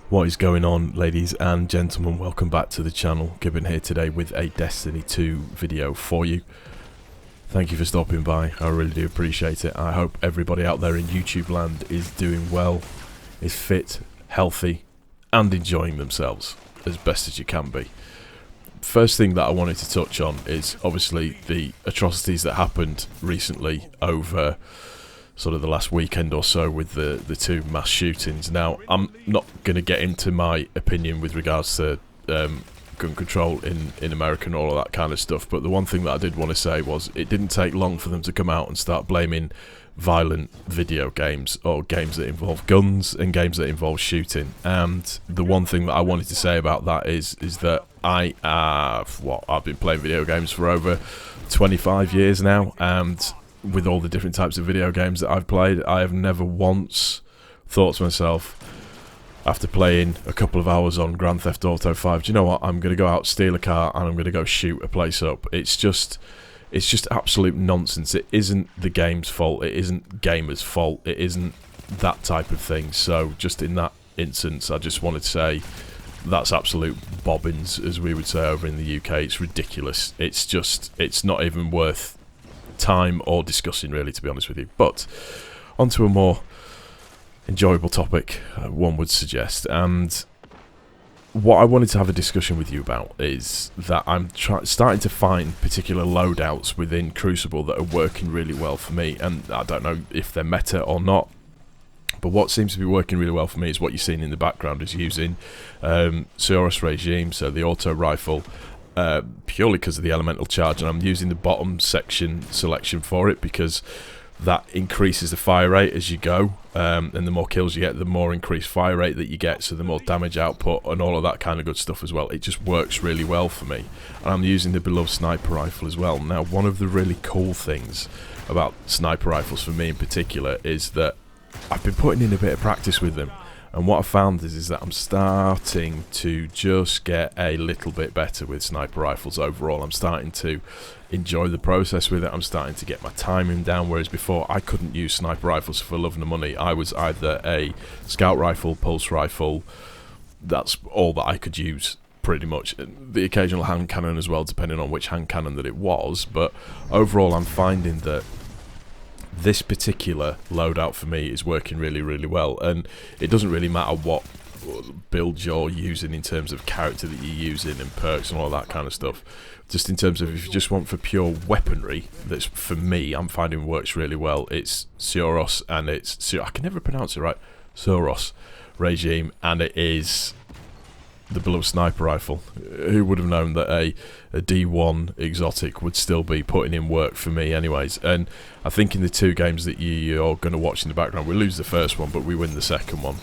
What is going on, ladies and gentlemen? Welcome back to the channel. Gibbon here today with a Destiny 2 video for you. Thank you for stopping by. I really do appreciate it. I hope everybody out there in YouTube land is doing well, is fit, healthy, and enjoying themselves as best as you can be. First thing that I wanted to touch on is obviously the atrocities that happened recently over sort of the last weekend or so with the two mass shootings. Now, I'm not going to get into my opinion with regards to gun control in America and all of that kind of stuff, but the one thing that I did want to say was it didn't take long for them to come out and start blaming violent video games or games that involve guns and games that involve shooting. And the one thing that I wanted to say about that is that I've been playing video games for over 25 years now, and with all the different types of video games that I've played, I have never once thought to myself, after playing a couple of hours on Grand Theft Auto 5, do you know what, I'm going to go out, steal a car, and I'm going to go shoot a place up. It's just absolute nonsense. It isn't the game's fault, it isn't gamers' fault, it isn't that type of thing. So just in that instance, I just wanted to say that's absolute bobbins, as we would say over in the UK. It's ridiculous. It's not even worth time or discussing, really, to be honest with you. But onto a more enjoyable topic, one would suggest. And what I wanted to have a discussion with you about is that I'm starting to find particular loadouts within Crucible that are working really well for me, and I don't know if they're meta or not, but what seems to be working really well for me is what you're seeing in the background is using Suros Regime, so the auto rifle, purely because of the elemental charge, and I'm using the bottom section selection for it because that increases the fire rate as you go, and the more kills you get, the more increased fire rate that you get, so the more damage output and all of that kind of good stuff as well. It just works really well for me. And I'm using the Beloved sniper rifle as well. Now, one of the really cool things about sniper rifles for me in particular is that I've been putting in a bit of practice with them. And what I found is that I'm starting to just get a little bit better with sniper rifles overall. I'm starting to enjoy the process with it. I'm starting to get my timing down, whereas before I couldn't use sniper rifles for love nor money. I was either a scout rifle, pulse rifle. That's all that I could use, pretty much. The occasional hand cannon as well, depending on which hand cannon that it was. But overall, I'm finding that this particular loadout for me is working really, really well, and it doesn't really matter what build you're using in terms of character that you're using and perks and all that kind of stuff. Just in terms of if you just want for pure weaponry, that's for me, I'm finding works really well. It's Suros, and I can never pronounce it right, Suros Regime, and it is the Beloved sniper rifle. Who would have known that a D1 exotic would still be putting in work for me anyways. And I think in the two games that you're going to watch in the background, we lose the first one but we win the second one.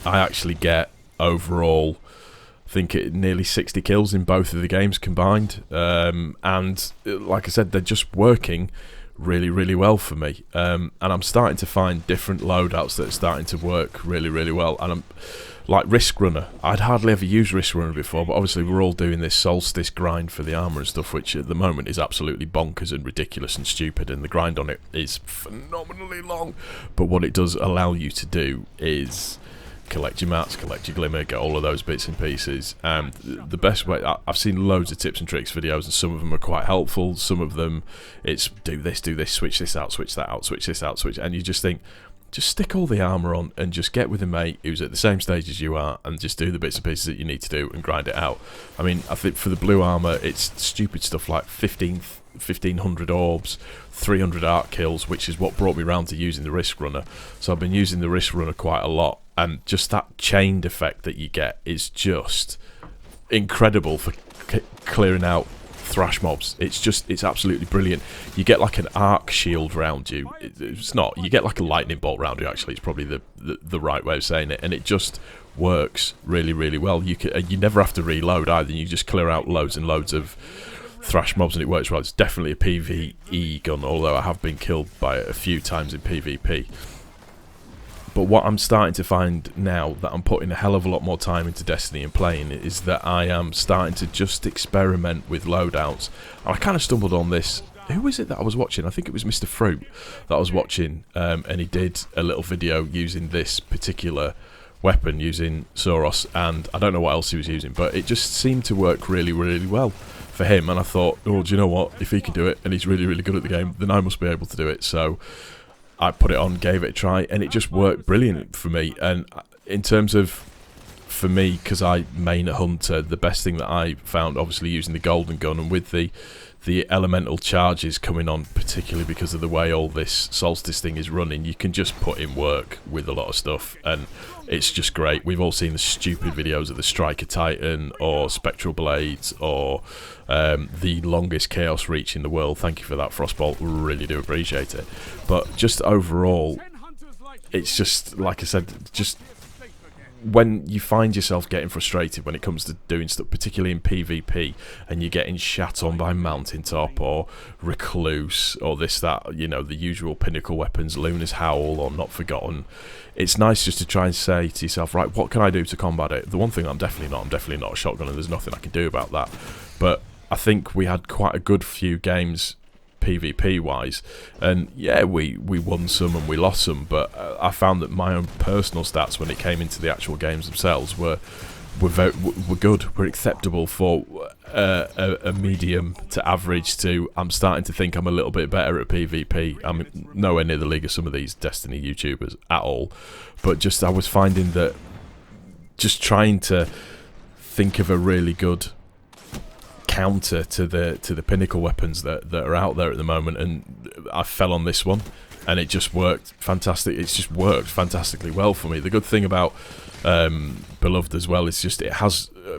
I actually get overall, I think nearly 60 kills in both of the games combined, and like I said, they're just working really, really well for me, and I'm starting to find different loadouts that are starting to work really, really well. And I'm like Risk Runner. I'd hardly ever used Risk Runner before, but obviously we're all doing this Solstice grind for the armor and stuff, which at the moment is absolutely bonkers and ridiculous and stupid, and the grind on it is phenomenally long. But what it does allow you to do is collect your mats, collect your glimmer, get all of those bits and pieces. And the best way, I've seen loads of tips and tricks videos, and some of them are quite helpful, some of them it's do this, switch this out, switch that out, switch this out, switch, and you just think, just stick all the armour on and just get with a mate who's at the same stage as you are and just do the bits and pieces that you need to do and grind it out. I mean, I think for the blue armour, it's stupid stuff like 1500 orbs, 300 arc kills, which is what brought me around to using the Risk Runner. So I've been using the Risk Runner quite a lot, and just that chained effect that you get is just incredible for clearing out thrash mobs. It's absolutely brilliant. You get like an arc shield round you. It's not, you get like a lightning bolt round you, actually. It's probably the right way of saying it, and it just works really, really well. You never have to reload either. You just clear out loads and loads of thrash mobs and it works well. It's definitely a PvE gun, although I have been killed by it a few times in PvP. But what I'm starting to find now that I'm putting a hell of a lot more time into Destiny and playing is that I am starting to just experiment with loadouts. And I kind of stumbled on this. Who was it that I was watching? I think it was Mr. Fruit that I was watching, and he did a little video using this particular weapon using Suros, and I don't know what else he was using, but it just seemed to work really, really well for him. And I thought, oh, do you know what? If he can do it, and he's really, really good at the game, then I must be able to do it. So I put it on, gave it a try, and it just worked brilliant for me. And in terms of, for me, because I main a hunter, the best thing that I found, obviously using the golden gun, and with the elemental charges coming on, particularly because of the way all this Solstice thing is running, you can just put in work with a lot of stuff, and it's just great. We've all seen the stupid videos of the Striker Titan, or Spectral Blades, or the longest Chaos Reach in the world. Thank you for that, Frostbolt, really do appreciate it. But just overall, it's just, like I said, just when you find yourself getting frustrated when it comes to doing stuff, particularly in PvP, and you're getting shat on by Mountaintop or Recluse or this, that, you know, the usual pinnacle weapons, Luna's Howl or Not Forgotten, it's nice just to try and say to yourself, right, what can I do to combat it? The one thing I'm definitely not a shotgun, and there's nothing I can do about that. But I think we had quite a good few games PvP wise, and yeah, we won some and we lost some, but I found that my own personal stats when it came into the actual games themselves were good, were acceptable for a medium to average to, I'm starting to think I'm a little bit better at PvP. I'm nowhere near the league of some of these Destiny YouTubers at all, but just I was finding that just trying to think of a really good counter to the pinnacle weapons that are out there at the moment, and I fell on this one, and it just worked fantastic. It's just worked fantastically well for me. The good thing about Beloved as well is just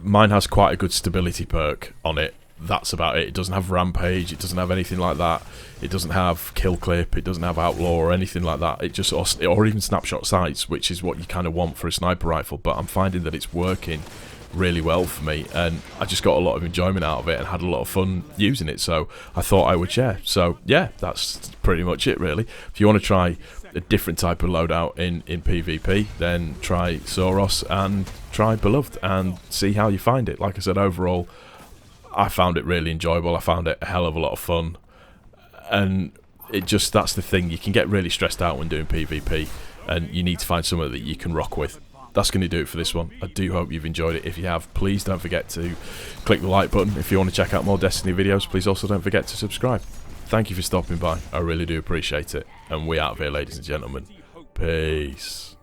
mine has quite a good stability perk on it. That's about it. It doesn't have Rampage, it doesn't have anything like that, it doesn't have Kill Clip, it doesn't have Outlaw or anything like that. It just, or even Snapshot Sights, which is what you kind of want for a sniper rifle, but I'm finding that it's working really well for me, and I just got a lot of enjoyment out of it and had a lot of fun using it, so I thought I would share. So yeah, that's pretty much it really. If you want to try a different type of loadout in PvP, then try Suros and try Beloved and see how you find it. Like I said, overall I found it really enjoyable. I found it a hell of a lot of fun, and it just, that's the thing, you can get really stressed out when doing PvP, and you need to find something that you can rock with. That's going to do it for this one. I do hope you've enjoyed it. If you have, please don't forget to click the like button. If you want to check out more Destiny videos, please also don't forget to subscribe. Thank you for stopping by. I really do appreciate it. And we out of here, ladies and gentlemen. Peace.